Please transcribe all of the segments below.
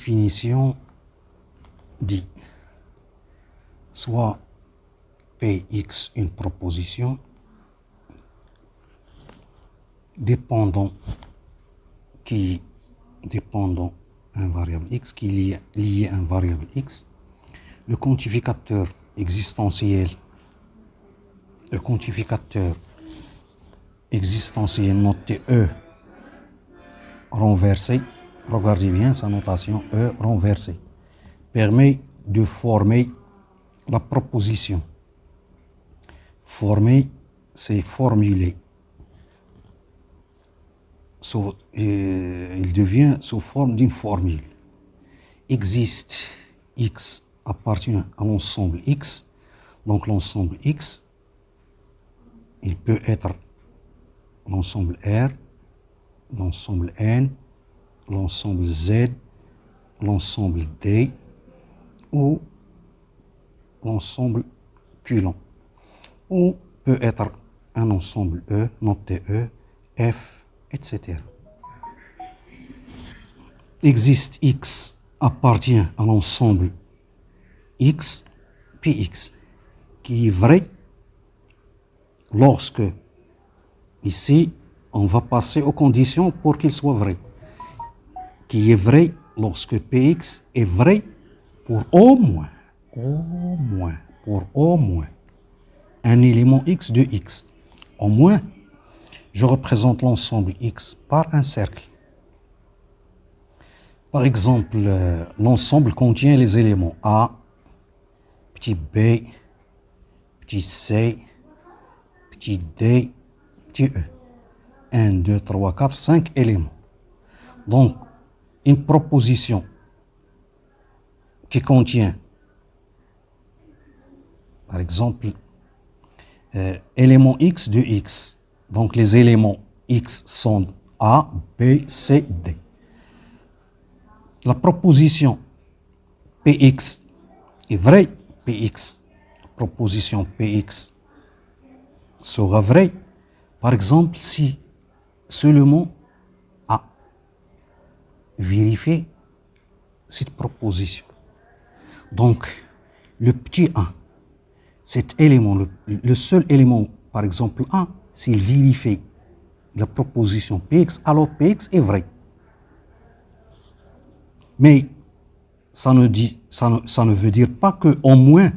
définition dit soit Px une proposition dépendant un variable x qui est lié à un variable x, le quantificateur existentiel noté E renversé, regardez bien sa notation E renversé, permet de former la proposition. Former, c'est formuler. Il devient sous forme d'une formule. Existe X appartient à l'ensemble X, donc l'ensemble X, il peut être l'ensemble R, l'ensemble N, l'ensemble Z, l'ensemble D ou l'ensemble Q long, ou peut être un ensemble E, noté E, F, etc. Existe X appartient à l'ensemble X, Px, qui est vrai lorsque, ici, on va passer aux conditions pour qu'il soit vrai, qui est vrai lorsque Px est vrai pour au moins un élément X de X. Au moins, je représente l'ensemble X par un cercle. Par exemple, l'ensemble contient les éléments A, petit b, petit c, petit d, petit e. 1, 2, 3, 4, 5 éléments. Donc, une proposition qui contient, par exemple, élément x de x. Donc, les éléments x sont A, B, C, D. La proposition Px est vraie, Px, proposition Px sera vraie, par exemple, si seulement A vérifie cette proposition. Donc, le petit a, cet élément, le seul élément, par exemple A, s'il vérifie la proposition Px, alors Px est vrai. Mais ça ne veut dire pas que au moins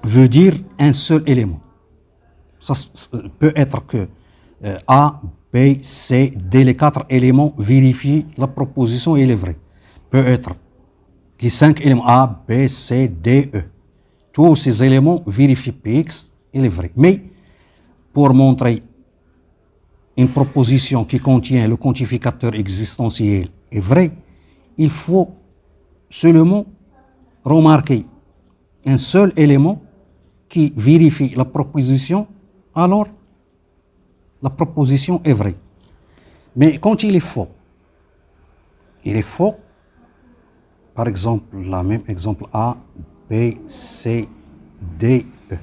veut dire un seul élément. Ça peut être que A, B, C, D, les 4 éléments vérifient la proposition et elle est vraie. Peut être les 5 éléments A, B, C, D, E. Tous ces éléments vérifient Px, il est vrai. Mais pour montrer une proposition qui contient le quantificateur existentiel est vrai, il faut seulement remarquer un seul élément qui vérifie la proposition, alors la proposition est vraie. Mais quand il est faux, par exemple, la même exemple A, B, C, D, E.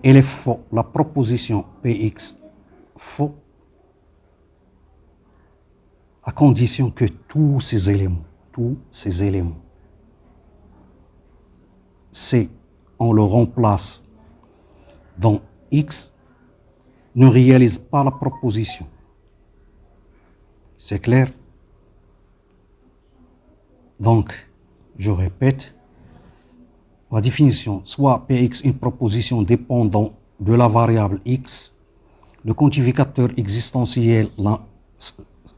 Il est faux, la proposition Px faux, à condition que tous ces éléments, C, on le remplace dans X, ne réalise pas la proposition. C'est clair? Donc, je répète, la définition, soit Px une proposition dépendant de la variable X, le quantificateur existentiel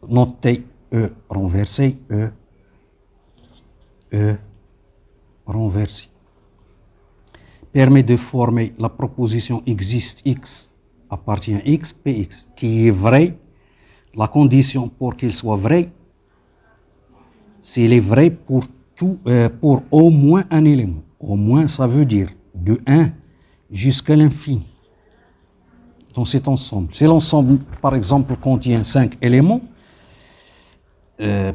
noté E renversé, E renversé, permet de former la proposition existe X appartient à X, Px, qui est vrai. La condition pour qu'il soit vrai, s'il est vrai pour au moins un élément. Au moins, ça veut dire de 1 jusqu'à l'infini. Dans cet ensemble. Si l'ensemble, par exemple, contient 5 éléments,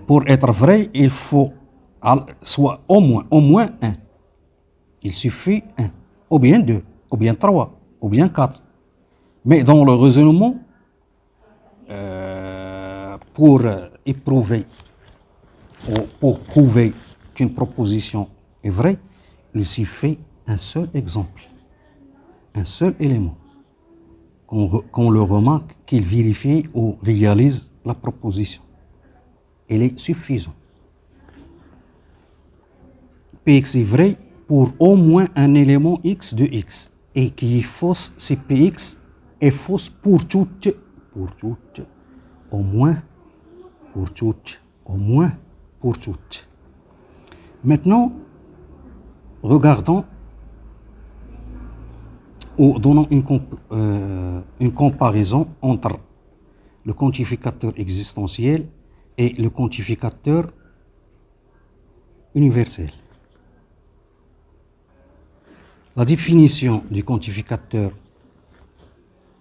pour être vrai, il faut soit au moins 1. Il suffit 1, ou bien 2, ou bien 3, ou bien 4. Mais dans le raisonnement, pour éprouver pour prouver qu'une proposition est vraie, il suffit un seul exemple, un seul élément, qu'on le remarque, qu'il vérifie ou réalise la proposition. Il est suffisant. Px est vrai pour au moins un élément x de x, et qui est fausse si Px est fausse pour toutes, au moins pour toutes, au moins pour toutes. Maintenant, regardons ou donnons une comparaison entre le quantificateur existentiel et le quantificateur universel. La définition du quantificateur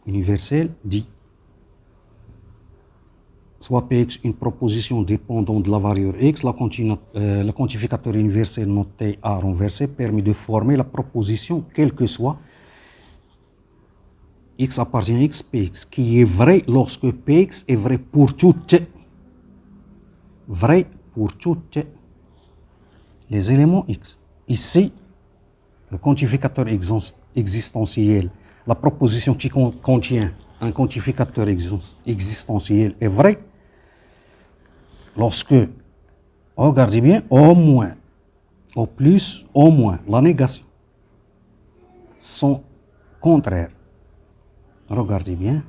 universel dit soit Px une proposition dépendante de la variable x, le quantificateur universel noté A renversé permet de former la proposition quelle que soit x appartient à x, Px, qui est vrai lorsque Px est vrai pour toutes les éléments x. Ici, le quantificateur existentiel, la proposition qui contient un quantificateur existentiel est vrai lorsque, regardez bien, au moins, au plus, au moins, la négation sont contraires. Regardez bien.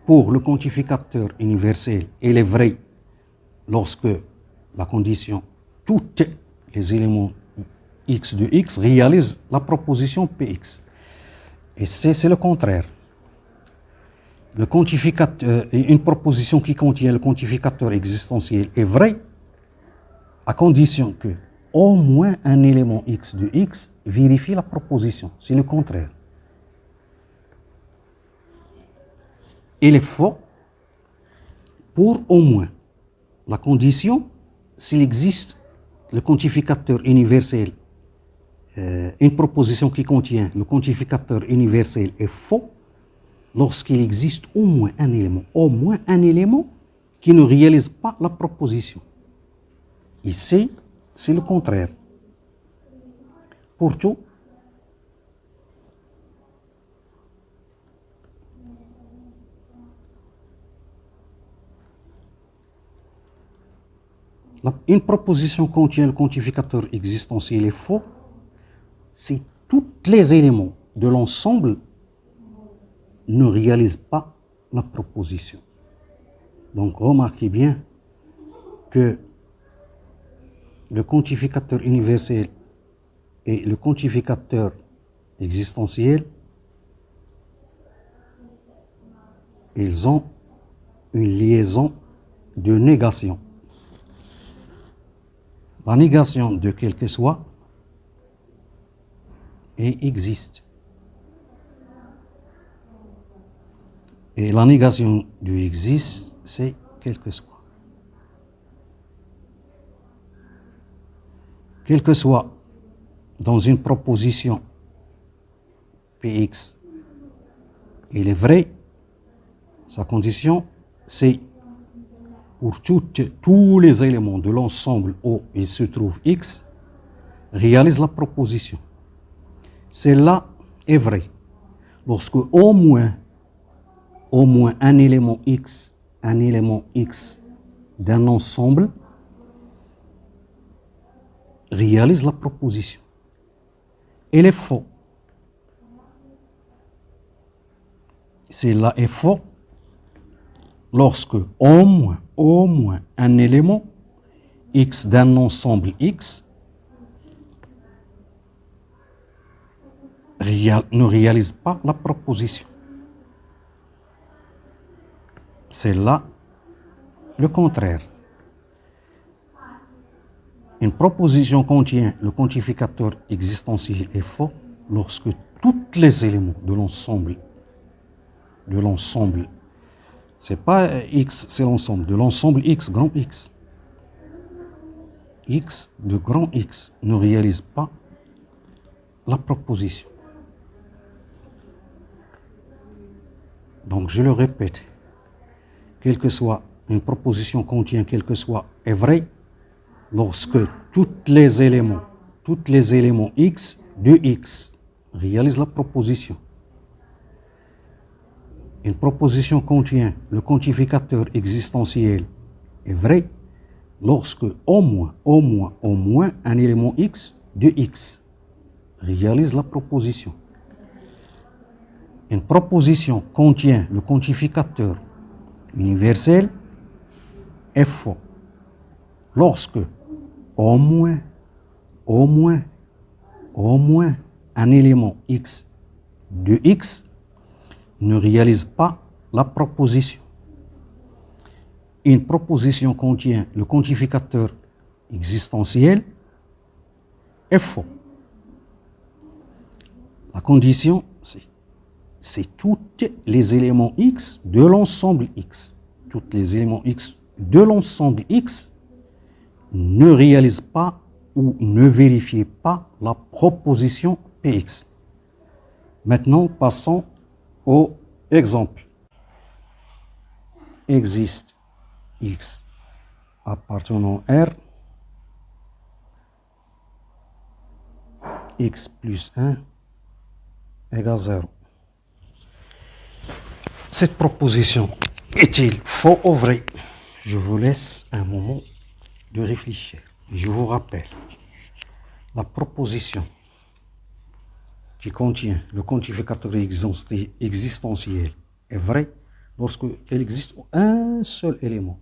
Pour le quantificateur universel, il est vrai lorsque la condition toutes les éléments x de x réalisent la proposition Px. Et c'est le contraire. Le quantificateur, une proposition qui contient le quantificateur existentiel est vraie à condition que au moins un élément x de x vérifie la proposition. C'est le contraire. Il est faux pour au moins. La condition, s'il existe le quantificateur universel, une proposition qui contient le quantificateur universel est faux lorsqu'il existe au moins un élément qui ne réalise pas la proposition. Ici, c'est le contraire. Pour tout, une proposition contient le quantificateur existentiel est faux si tous les éléments de l'ensemble ne réalisent pas la proposition. Donc remarquez bien que le quantificateur universel et le quantificateur existentiel, ils ont une liaison de négation. La négation de quel que soit et existe. Et la négation du existe, c'est quel que soit. Quel que soit dans une proposition Px, il est vrai, sa condition, c'est pour tous les éléments de l'ensemble où il se trouve x, réalise la proposition. Celle-là est vraie lorsque au moins un élément x d'un ensemble réalise la proposition. Elle est faux. Cela est faux lorsque au moins un élément x d'un ensemble x ne réalise pas la proposition. C'est là le contraire. Une proposition contient le quantificateur existentiel est faux lorsque tous les éléments de l'ensemble, c'est pas x, c'est l'ensemble, de l'ensemble x, grand x. X de grand X ne réalise pas la proposition. Donc je le répète, quel que soit une proposition contient quel que soit est vraie lorsque tous les éléments x de x réalisent la proposition. Une proposition contient le quantificateur existentiel est vrai lorsque au moins un élément x de x réalise la proposition. Une proposition contient le quantificateur universel est faux lorsque au moins un élément x de x ne réalise pas la proposition. Une proposition contient le quantificateur existentiel est faux. La condition, c'est tous les éléments x de l'ensemble x. Tous les éléments x de l'ensemble x ne réalisent pas ou ne vérifient pas la proposition px. Maintenant, passons au exemple. Existe x appartenant R, x plus 1 égale 0. Cette proposition est-il faux ou vrai? Je vous laisse un moment de réfléchir. Je vous rappelle, la proposition qui contient le quantificateur existentiel est vraie lorsqu'il existe un seul élément,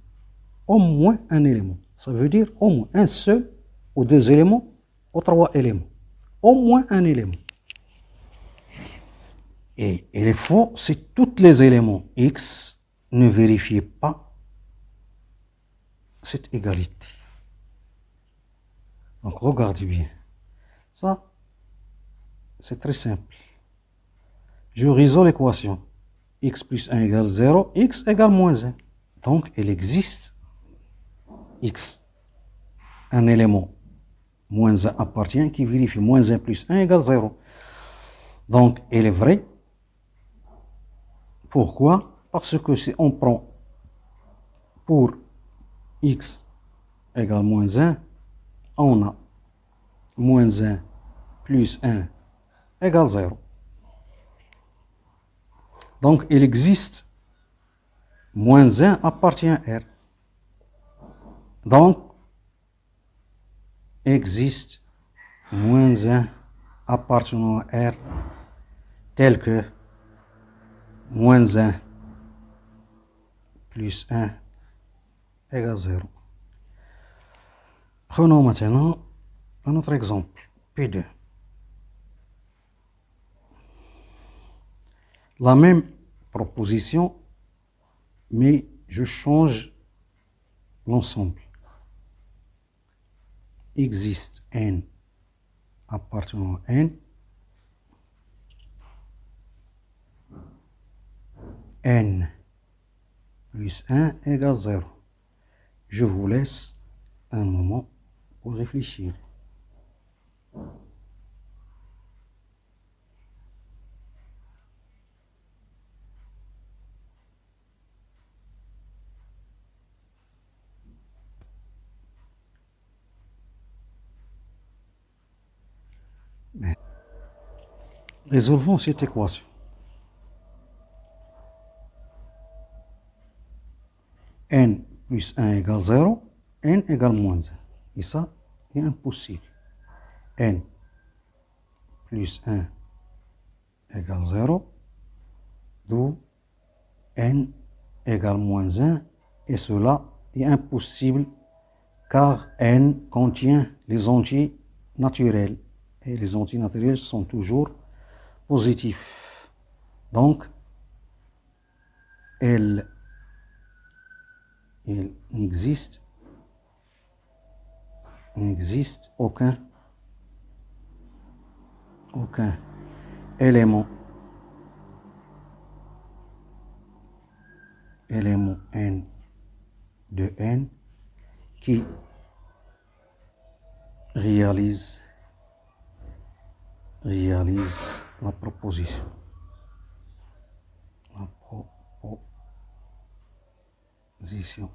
au moins un élément. Ça veut dire au moins un seul ou deux éléments ou trois éléments. Au moins un élément. Et il est faux si tous les éléments x ne vérifient pas cette égalité. Donc regardez bien. Ça, c'est très simple. Je résous l'équation. X plus 1 égale 0, x égale moins 1. Donc il existe x, un élément moins 1 appartient qui vérifie moins 1 plus 1 égale 0. Donc il est vrai. Pourquoi? Parce que si on prend pour x égale moins 1, on a moins 1 plus 1 égale 0. Donc il existe moins 1 appartient à R. Donc existe moins 1 appartenant à R tel que moins 1 plus 1 égale 0. Prenons maintenant un autre exemple, P2. La même proposition, mais je change l'ensemble. Existe n appartenant à n, n plus 1 égale 0. Je vous laisse un moment pour réfléchir. Résolvons cette équation. N plus 1 égale 0, n égale moins 1. Et ça est impossible. N plus 1 égale 0, d'où n égale moins 1, et cela est impossible car n contient les entiers naturels, et les entiers naturels sont toujours positifs. Donc, il n'existe aucun élément n de n qui réalise la proposition.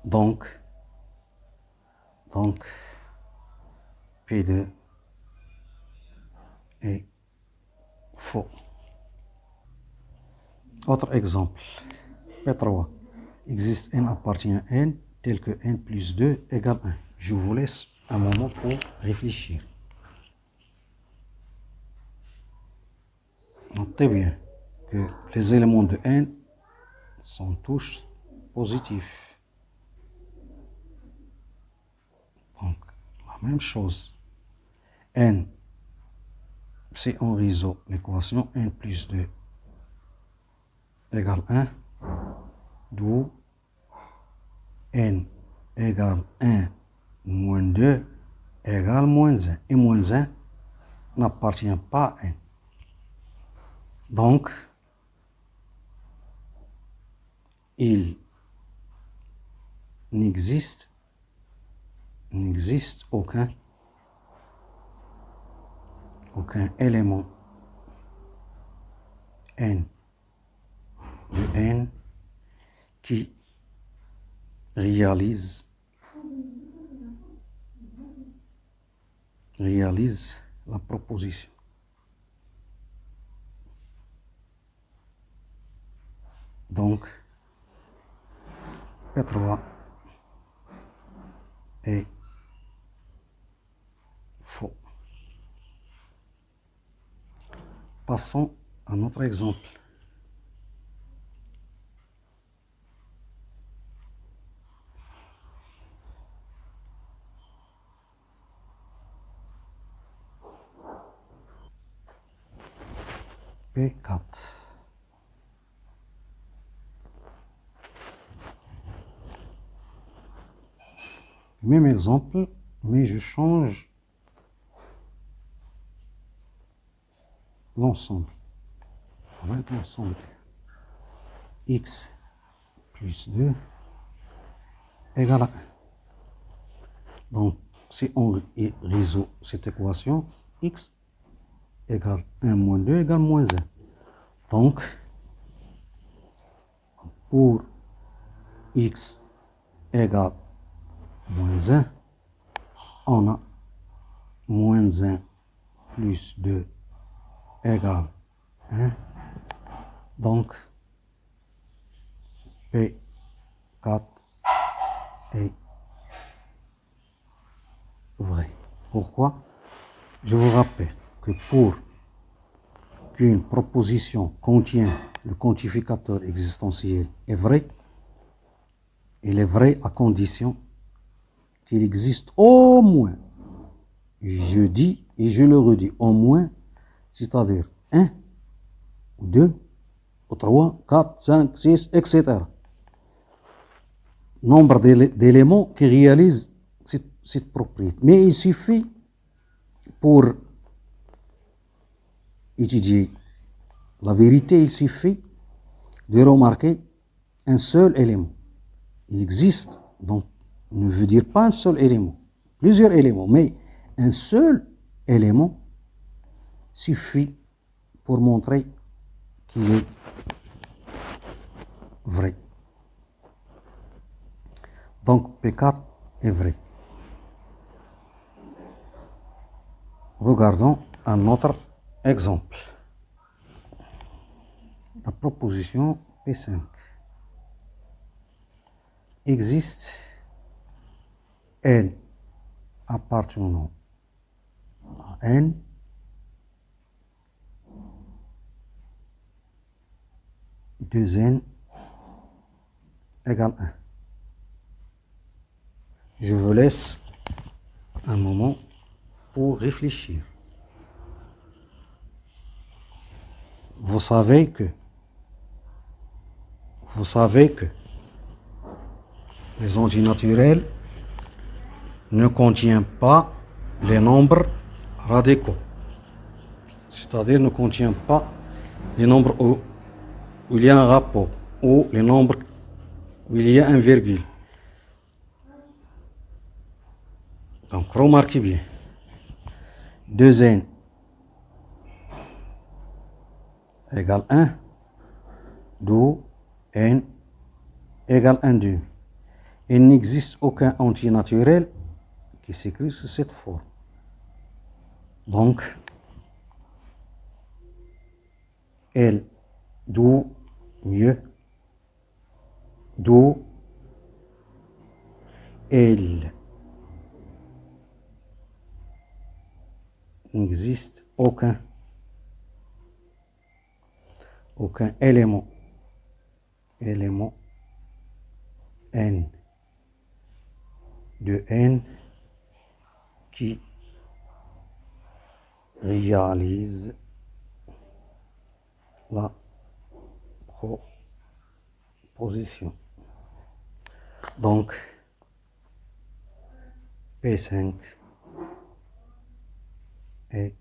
Donc, P2 est faux. Autre exemple. P3. Existe n appartient à n tel que n plus 2 égale 1. Je vous laisse un moment pour réfléchir. Notez bien que les éléments de n sont tous positifs. Donc, la même chose. N, si on résout l'équation n plus 2 égale 1, d'où n égale 1 moins 2 égale moins 1. Et moins 1 n'appartient pas à n. Donc, il n'existe aucun élément n de n qui réalise la proposition. Donc, P3 est faux. Passons à notre exemple. P4. Même exemple, mais je change l'ensemble. Avec l'ensemble x plus 2 égale à 1. Donc, si on résout cette équation, x égale 1 moins 2 égale moins 1. Donc, pour x égale moins 1, on a moins 1 plus 2 égale 1. Donc, P4 est vrai. Pourquoi? Je vous rappelle que pour qu'une proposition contienne le quantificateur existentiel est vrai, il est vrai à condition qu'il existe au moins, je dis et je le redis, au moins, c'est-à-dire 1, 2, 3, 4, 5, 6, etc. Nombre d'éléments qui réalisent cette propriété. Mais il suffit, pour étudier la vérité, il suffit de remarquer un seul élément. Il existe, donc, ne veut dire pas un seul élément, plusieurs éléments, mais un seul élément suffit pour montrer qu'il est vrai. Donc, P4 est vrai. Regardons un autre exemple. La proposition P5. Existe n appartenant à n deux n égale 1. Je vous laisse un moment pour réfléchir. Vous savez que les entiers naturels ne contiennent pas les nombres radicaux. C'est-à-dire ne contiennent pas les nombres où il y a un rapport, ou les nombres où il y a un virgule. Donc, remarquez bien. 2n égale 1, d'où n égale 1 demi. Il n'existe aucun antinaturel qui s'écrit sous cette forme. Donc, elle, d'où, mieux, d'où, elle, n'existe aucun élément n de n qui réalise la proposition. Donc, P5 est